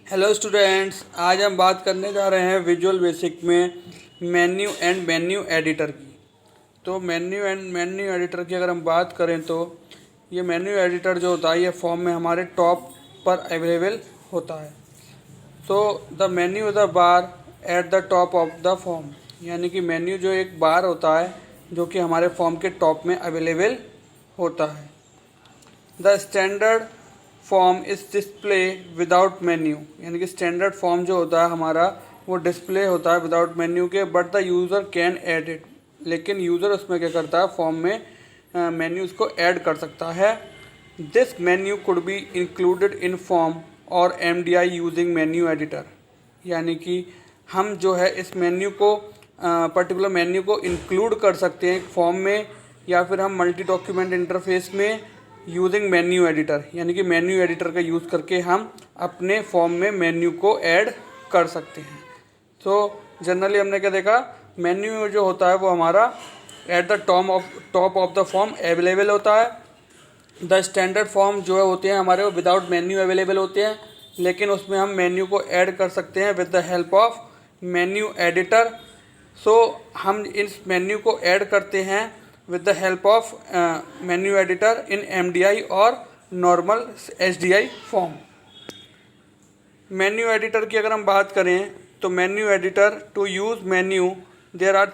Hello students, आज हम बात करने जा रहे हैं विजुअल बेसिक में मेन्यू एंड मेन्यू एडिटर की। तो मेन्यू एंड मेन्यू एडिटर की अगर हम बात करें तो ये मेन्यू एडिटर जो होता है ये फॉर्म में हमारे टॉप पर अवेलेबल होता है। तो the menu the bar at the top of the form, यानी कि मेन्यू जो एक बार होता है जो कि हमारे फॉर्म के टॉप में अवेलेबल होता है। द स्टैंडर्ड फॉर्म इस डिस्प्ले विदाउट मेन्यू, यानी कि स्टैंडर्ड फॉर्म जो होता है हमारा वो डिस्प्ले होता है विदाउट मेन्यू के, but the user can add it, लेकिन यूज़र उसमें क्या करता है फॉर्म में मेन्यूज़ को ऐड कर सकता है। This menu could be included in form और MDI यूजिंग मेन्यू एडिटर, यानी कि हम जो है इस मेन्यू को पर्टिकुलर मेन्यू को इंक्लूड कर सकते हैं फॉर्म में, या फिर हम मल्टी डॉक्यूमेंट इंटरफेस में यूजिंग मेन्यू एडिटर, यानी कि मेन्यू एडिटर का यूज़ करके हम अपने फॉर्म में मेन्यू को ऐड कर सकते हैं। तो जनरली हमने क्या देखा, मेन्यू जो होता है वो हमारा at the top of the form available होता है। द स्टैंडर्ड फॉर्म जो होते हैं हमारे वो विदाउट मेन्यू अवेलेबल होते हैं, लेकिन उसमें हम मेन्यू को ऐड कर सकते हैं with the help of menu editor. So हम इस मेन्यू को ऐड करते हैं with the help of menu editor in MDI और normal HDI form. Menu editor की अगर हम बात करें तो menu editor to use menu there are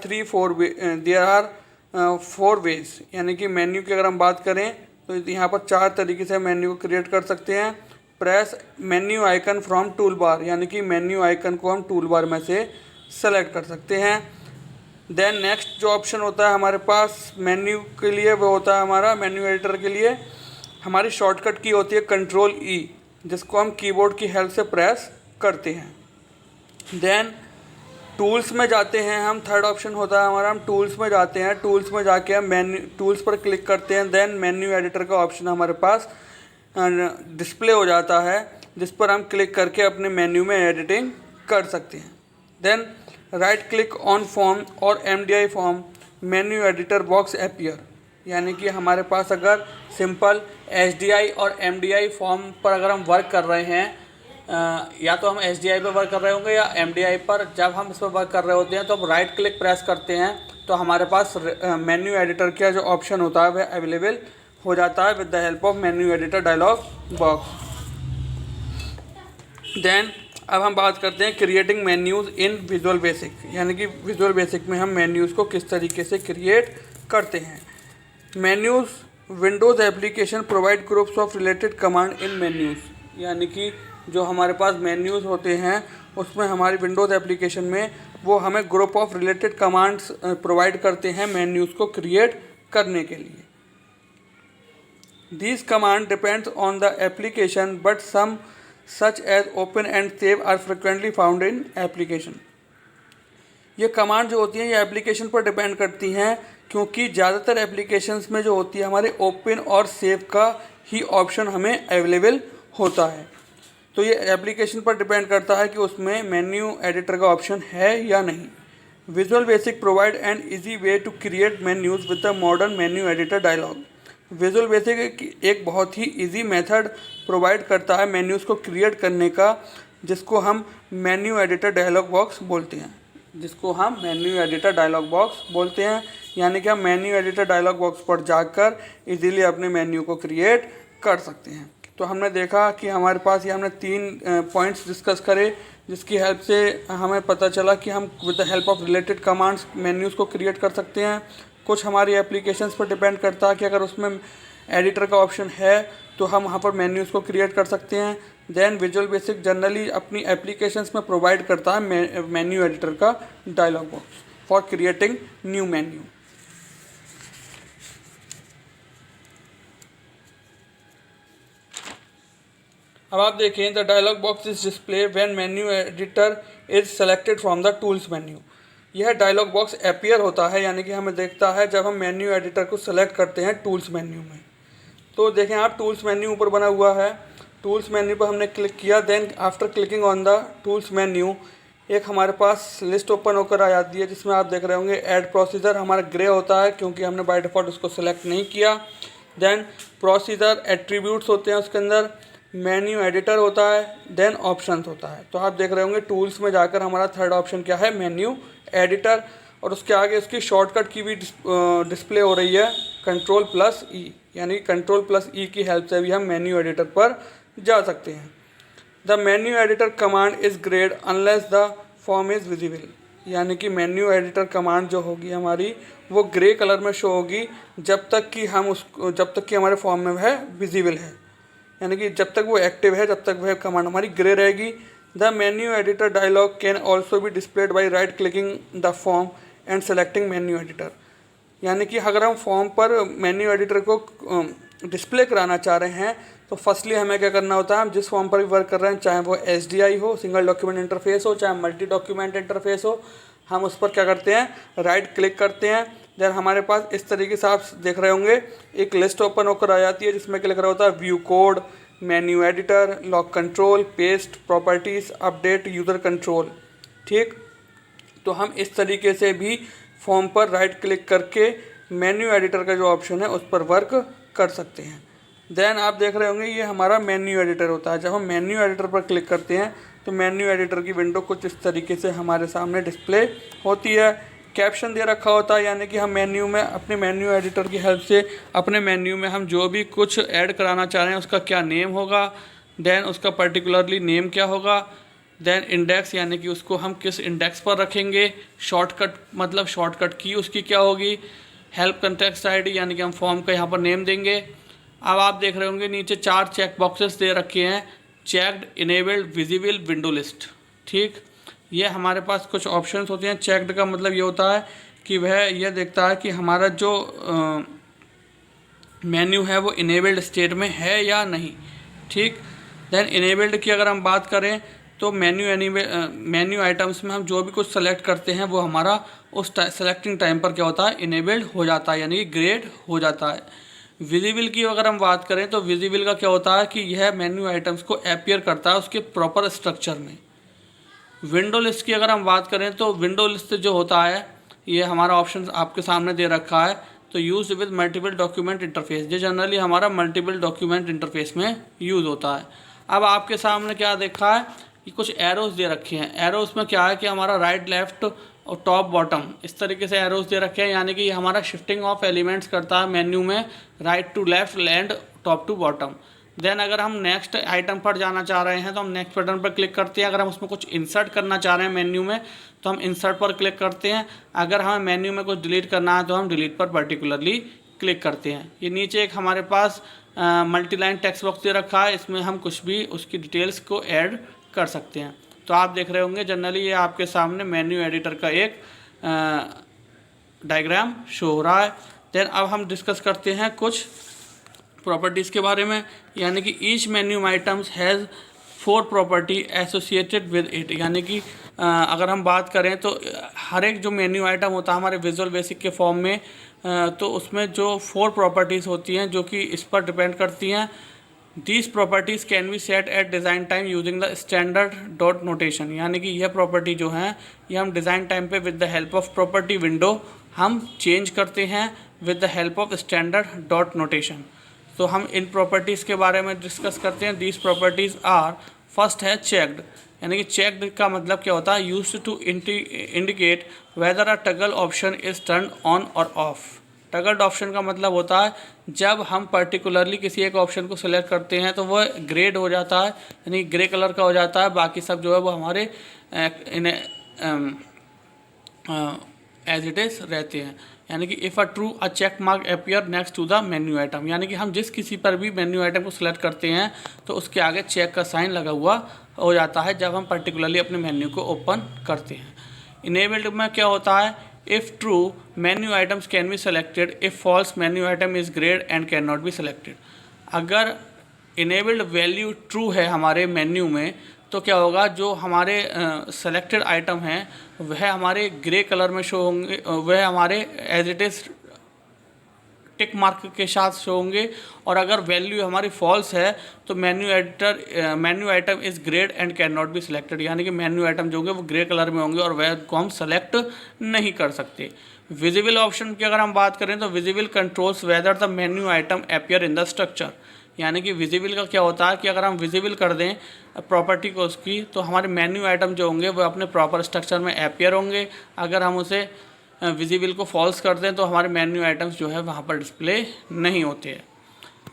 4 ways, यानी कि मेन्यू की अगर हम बात करें तो यहाँ पर 4 तरीके से मेन्यू को क्रिएट कर सकते हैं। Press menu icon from tool bar, यानी कि मेन्यू आइकन को हम टूल बार में से सेलेक्ट कर सकते हैं। देन नेक्स्ट जो ऑप्शन होता है हमारे पास मेन्यू के लिए वो होता है हमारा मेन्यू एडिटर के लिए हमारी शॉर्टकट की होती है Ctrl+E, जिसको हम कीबोर्ड की हेल्प से प्रेस करते हैं। देन टूल्स में जाते हैं हम, थर्ड ऑप्शन होता है हमारा, हम टूल्स में जाते हैं, टूल्स में जाके हम मेन्यू टूल्स पर क्लिक करते हैं। देन मेन्यू एडिटर का ऑप्शन हमारे पास डिस्प्ले हो जाता है, जिस पर हम क्लिक करके अपने मेन्यू में एडिटिंग कर सकते हैं। Then right click on form और MDI form menu editor box appear, यानी कि हमारे पास अगर सिंपल HDI और MDI फॉर्म पर अगर हम वर्क कर रहे हैं, या तो हम HDI पर वर्क कर रहे होंगे या MDI पर, जब हम इस पर वर्क कर रहे होते हैं तो हम राइट क्लिक प्रेस करते हैं तो हमारे पास मेन्यू एडिटर का जो ऑप्शन होता है वह अवेलेबल हो जाता है with the help of menu editor dialog box. Then अब हम बात करते हैं creating menus in visual basic, यानी कि विजुअल बेसिक में हम मेन्यूज़ को किस तरीके से क्रिएट करते हैं। Menus Windows application provide groups of related command in menus, यानी कि जो हमारे पास मेन्यूज़ होते हैं उसमें हमारी विंडोज़ एप्लीकेशन में वो हमें group of related commands provide करते हैं मेन्यूज़ को क्रिएट करने के लिए। These command depends on the application but some such as open and save are frequently found in application। ये कमांड जो होती हैं ये एप्लीकेशन पर डिपेंड करती हैं, क्योंकि ज़्यादातर एप्लीकेशंस में जो होती है हमारे ओपन और सेव का ही ऑप्शन हमें अवेलेबल होता है। तो ये एप्लीकेशन पर डिपेंड करता है कि उसमें मेन्यू एडिटर का ऑप्शन है या नहीं। Visual basic provide an easy way to create menus with the modern menu editor dialog. Visual basic एक बहुत ही इजी मेथड प्रोवाइड करता है मेन्यूज़ को क्रिएट करने का, जिसको हम मेन्यू एडिटर डायलॉग बॉक्स बोलते हैं, यानी कि हम मेन्यू एडिटर डायलॉग बॉक्स पर जाकर इजीली अपने मेन्यू को क्रिएट कर सकते हैं। तो हमने देखा कि हमारे पास ये हमने 3 पॉइंट्स डिस्कस करे, जिसकी हेल्प से हमें पता चला कि हम with the help of related commands menus को क्रिएट कर सकते हैं। कुछ हमारी एप्लीकेशंस पर डिपेंड करता है कि अगर उसमें एडिटर का ऑप्शन है तो हम वहाँ पर मेन्यूज़ को क्रिएट कर सकते हैं। देन विजुअल बेसिक जनरली अपनी एप्लीकेशंस में प्रोवाइड करता है मेन्यू एडिटर का dialog box for creating new menu. अब आप देखें, the dialog box is display when menu editor is selected from the tools menu. यह डायलॉग बॉक्स अपीयर होता है, यानी कि हमें देखता है जब हम मेन्यू एडिटर को सेलेक्ट करते हैं टूल्स मेन्यू में। तो देखें आप, टूल्स मेन्यू ऊपर बना हुआ है, टूल्स मेन्यू पर हमने क्लिक किया। Then after clicking on the tools menu एक हमारे पास लिस्ट ओपन होकर आ जाती है, जिसमें आप देख रहे होंगे ऐड प्रोसीजर हमारा ग्रे होता है क्योंकि हमने बाय डिफ़ॉल्ट उसको सेलेक्ट नहीं किया। देन प्रोसीजर एट्रीब्यूट्स होते हैं उसके अंदर, मेन्यू एडिटर होता है, देन ऑप्शंस होता है। तो आप देख रहे होंगे टूल्स में जाकर हमारा थर्ड ऑप्शन क्या है, मेन्यू एडिटर, और उसके आगे उसकी शॉर्टकट की भी डिस्प्ले हो रही है Ctrl+E, यानी Ctrl+E की हेल्प से भी हम मेन्यू एडिटर पर जा सकते हैं। The menu editor command is grade unless the form is visible, यानी कि मेन्यू एडिटर कमांड जो होगी हमारी वो ग्रे कलर में शो होगी जब तक कि हमारे फॉर्म में वह विजिबल है, यानी कि जब तक वो एक्टिव है जब तक वह कमांड हमारी ग्रे रहेगी। The menu editor dialog can also be displayed by right clicking the form and selecting menu editor, यानी कि अगर हम फॉर्म पर मेन्यू एडिटर को डिस्प्ले कराना चाह रहे हैं तो फर्स्टली हमें क्या करना होता है, हम जिस फॉर्म पर भी वर्क कर रहे हैं, चाहे वो SDI हो, सिंगल डॉक्यूमेंट इंटरफेस हो, चाहे मल्टी डॉक्यूमेंट इंटरफेस हो, हम उस पर क्या करते हैं, राइट क्लिक करते हैं। देन हमारे पास इस तरीके से आप देख रहे होंगे एक लिस्ट ओपन होकर आ जाती है जिसमें क्या लिख रहा होता है, view code, menu editor, lock control, paste, properties, update, user control. ठीक, तो हम इस तरीके से भी फॉर्म पर राइट क्लिक करके मेन्यू एडिटर का जो ऑप्शन है उस पर वर्क कर सकते हैं। देन आप देख रहे होंगे ये हमारा मेन्यू एडिटर होता है। जब हम मेन्यू एडिटर पर क्लिक करते हैं तो मेन्यू एडिटर की विंडो कुछ इस तरीके से हमारे सामने डिस्प्ले होती है। कैप्शन दे रखा होता है, यानी कि हम मेन्यू में अपने मेन्यू एडिटर की हेल्प से अपने मेन्यू में हम जो भी कुछ ऐड कराना चाह रहे हैं उसका क्या नेम होगा, देन उसका पर्टिकुलरली नेम क्या होगा, देन इंडेक्स यानी कि उसको हम किस इंडेक्स पर रखेंगे, शॉर्टकट मतलब शॉर्टकट की उसकी क्या होगी, हेल्प कंटेक्स्ट आईडी यानी कि हम फॉर्म का यहाँ पर नेम देंगे। अब आप देख रहे होंगे नीचे 4 चेक बॉक्सेस दे रखे हैं, checked, enabled, visible, window list. ठीक, ये हमारे पास कुछ ऑप्शंस होते हैं। चेक्ड का मतलब ये होता है कि वह यह देखता है कि हमारा जो मेन्यू है वो इनेबल्ड स्टेट में है या नहीं। ठीक, देन इनेबल्ड की अगर हम बात करें तो मेन्यू आइटम्स में हम जो भी कुछ सेलेक्ट करते हैं वो हमारा उस सेलेक्टिंग टाइम पर क्या होता है, इनेबल्ड हो जाता है, यानी कि ग्रेड हो जाता है। विजिबल की अगर हम बात करें तो विजिबल का क्या होता है कि यह मेन्यू आइटम्स को अपीयर करता है उसके प्रॉपर स्ट्रक्चर में। विंडो लिस्ट की अगर हम बात करें तो विंडो लिस्ट जो होता है ये हमारा ऑप्शन आपके सामने दे रखा है, तो use with multiple document interface, ये जनरली हमारा मल्टीपल डॉक्यूमेंट इंटरफेस में यूज़ होता है। अब आपके सामने क्या देखा है कि कुछ एरोज दे रखे हैं। एरोज में क्या है कि हमारा राइट, लेफ्ट और टॉप, बॉटम इस तरीके से एरोज दे रखे हैं, यानी कि ये हमारा शिफ्टिंग ऑफ एलिमेंट्स करता है मेन्यू में, right to left and top to bottom. Then अगर हम नेक्स्ट आइटम पर जाना चाह रहे हैं तो हम नेक्स्ट बटन पर क्लिक करते हैं। अगर हम उसमें कुछ इंसर्ट करना चाह रहे हैं मेन्यू में तो हम इंसर्ट पर क्लिक करते हैं। अगर हमें मेन्यू में कुछ डिलीट करना है तो हम डिलीट पर पर्टिकुलरली क्लिक करते हैं। ये नीचे एक हमारे पास मल्टी लाइन टेक्स्ट बॉक्स दे रखा है, इसमें हम कुछ भी उसकी डिटेल्स को ऐड कर सकते हैं। तो आप देख रहे होंगे जनरली ये आपके सामने मेन्यू एडिटर का एक डायग्राम शो हो रहा है। देन अब हम डिस्कस करते हैं कुछ प्रॉपर्टीज़ के बारे में, यानी कि each menu items has 4 property associated with it, यानी कि अगर हम बात करें तो हर एक जो मेन्यू आइटम होता है हमारे विजुअल बेसिक के फॉर्म में, तो उसमें जो 4 प्रॉपर्टीज़ होती हैं जो कि इस पर डिपेंड करती हैं। These properties can be set at design time using the standard dot notation, यानी कि यह प्रॉपर्टी जो है ये हम डिज़ाइन टाइम पे with the help of property window हम चेंज करते हैं with the help of standard dot notation. तो हम इन प्रॉपर्टीज़ के बारे में डिस्कस करते हैं। दीज प्रॉपर्टीज़ आर, फर्स्ट है चेक्ड, यानी कि चेक्ड का मतलब क्या होता है, used to indicate whether a toggle option is turn on और ऑफ। टगल्ड ऑप्शन का मतलब होता है जब हम पर्टिकुलरली किसी एक ऑप्शन को सिलेक्ट करते हैं तो वह ग्रेड हो जाता है, यानी ग्रे कलर का हो जाता है, बाकी सब जो है वो हमारे एज इट इज़ रहते हैं। यानी कि if a true a check mark appear next to the menu item, यानी कि हम जिस किसी पर भी मेन्यू आइटम को सिलेक्ट करते हैं तो उसके आगे चेक का साइन लगा हुआ हो जाता है जब हम पर्टिकुलरली अपने मेन्यू को ओपन करते हैं। इनेबल्ड में क्या होता है, if true menu items can be selected, if false menu item is greyed and can not be selected. अगर इनेबल्ड वैल्यू ट्रू है हमारे मेन्यू में तो क्या होगा, जो हमारे सेलेक्टेड आइटम हैं वह हमारे ग्रे कलर में शो होंगे, वह हमारे as it is tick mark के साथ शो होंगे। और अगर वैल्यू हमारी फॉल्स है तो menu item is greyed and can not be selected, यानी कि मेन्यू आइटम जो होंगे वो ग्रे कलर में होंगे और वह को हम सेलेक्ट नहीं कर सकते। विजिबल ऑप्शन की अगर हम बात करें तो visible controls whether the menu item appear in the structure, यानी कि विजिबल का क्या होता है कि अगर हम विजिबल कर दें प्रॉपर्टी को उसकी, तो हमारे मेन्यू आइटम जो होंगे वो अपने प्रॉपर स्ट्रक्चर में अपीयर होंगे। अगर हम उसे विजिबल को फॉल्स कर दें तो हमारे मेन्यू आइटम्स जो है वहाँ पर डिस्प्ले नहीं होते हैं।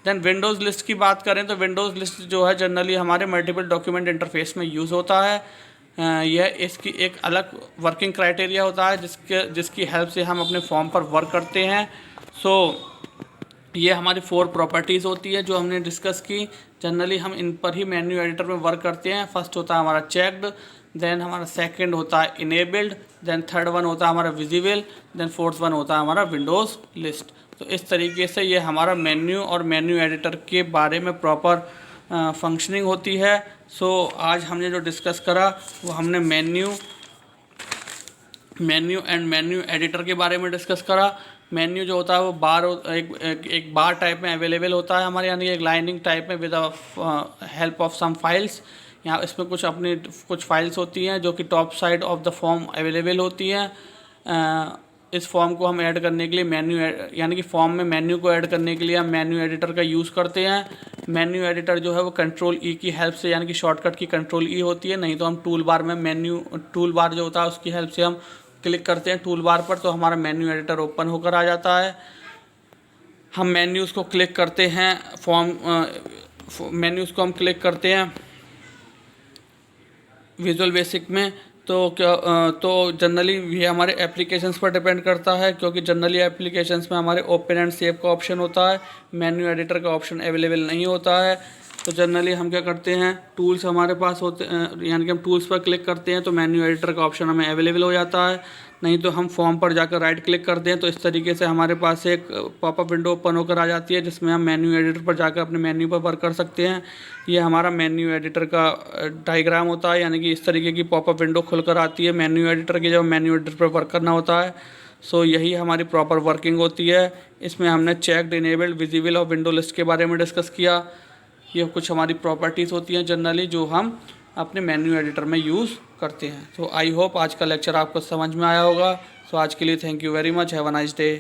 देन विंडोज़ लिस्ट की बात करें तो विंडोज़ लिस्ट जो है जनरली हमारे मल्टीपल डॉक्यूमेंट इंटरफेस में यूज़ होता है। यह इसकी एक अलग वर्किंग क्राइटेरिया होता है जिसकी हेल्प से हम अपने फॉर्म पर वर्क करते हैं। सो ये हमारी 4 प्रॉपर्टीज़ होती है जो हमने डिस्कस की। जनरली हम इन पर ही मेन्यू एडिटर में वर्क करते हैं। फर्स्ट होता है हमारा चेक्ड, देन हमारा सेकंड होता है इनेबल्ड, देन थर्ड वन होता है हमारा विजिबल, देन फोर्थ वन होता है हमारा विंडोज़ लिस्ट। तो इस तरीके से ये हमारा मेन्यू और मेन्यू एडिटर के बारे में प्रॉपर फंक्शनिंग होती है। सो आज हमने जो डिस्कस करा वो हमने मेन्यू एंड मेन्यू एडिटर के बारे में डिस्कस करा। मेन्यू जो होता है वो एक बार टाइप में अवेलेबल होता है हमारे, यानी एक लाइनिंग टाइप में with help of some files. यहाँ इसमें कुछ फाइल्स होती हैं जो कि top side of the form available होती हैं। इस फॉर्म को हम ऐड करने के लिए यानी कि फॉर्म में मेन्यू को ऐड करने के लिए हम मेन्यू एडिटर का यूज़ करते हैं। मेन्यू एडिटर जो है वो कंट्रोल ई की हेल्प से, यानी कि शॉर्टकट की कंट्रोल ई होती है, नहीं तो हम टूल बार में टूल बार जो होता है उसकी हेल्प से हम क्लिक करते हैं टूल बार पर, तो हमारा मेन्यू एडिटर ओपन होकर आ जाता है। हम मेन्यूज़ को क्लिक करते हैं मेन्यूज़ को हम क्लिक करते हैं विजुअल बेसिक में, तो जनरली ये हमारे एप्लीकेशंस पर डिपेंड करता है, क्योंकि जनरली एप्लीकेशंस में हमारे ओपन एंड सेव का ऑप्शन होता है, मेन्यू एडिटर का ऑप्शन अवेलेबल नहीं होता है। तो जनरली हम क्या करते हैं, टूल्स हमारे पास होते हैं, यानी कि हम टूल्स पर क्लिक करते हैं तो मेन्यू एडिटर का ऑप्शन हमें अवेलेबल हो जाता है। नहीं तो हम फॉर्म पर जाकर राइट क्लिक करते हैं तो इस तरीके से हमारे पास एक पॉपअप विंडो ओपन होकर आ जाती है जिसमें हम मेन्यू एडिटर पर जाकर अपने मेन्यू पर वर्क कर सकते हैं। ये हमारा मेन्यू एडिटर का डायग्राम होता है, यानी कि इस तरीके की पॉपअप विंडो खुलकर आती है मेन्यू एडिटर की जब मेन्यू एडिटर पर वर्क करना होता है। सो यही हमारी प्रॉपर वर्किंग होती है। इसमें हमने चेक्ड, इनेबल्ड, विजिबल और विंडो लिस्ट के बारे में डिस्कस किया। ये कुछ हमारी प्रॉपर्टीज़ होती हैं जनरली जो हम अपने मेन्यू एडिटर में यूज़ करते हैं। तो आई होप आज का लेक्चर आपको समझ में आया होगा। सो आज के लिए thank you very much, have a nice day.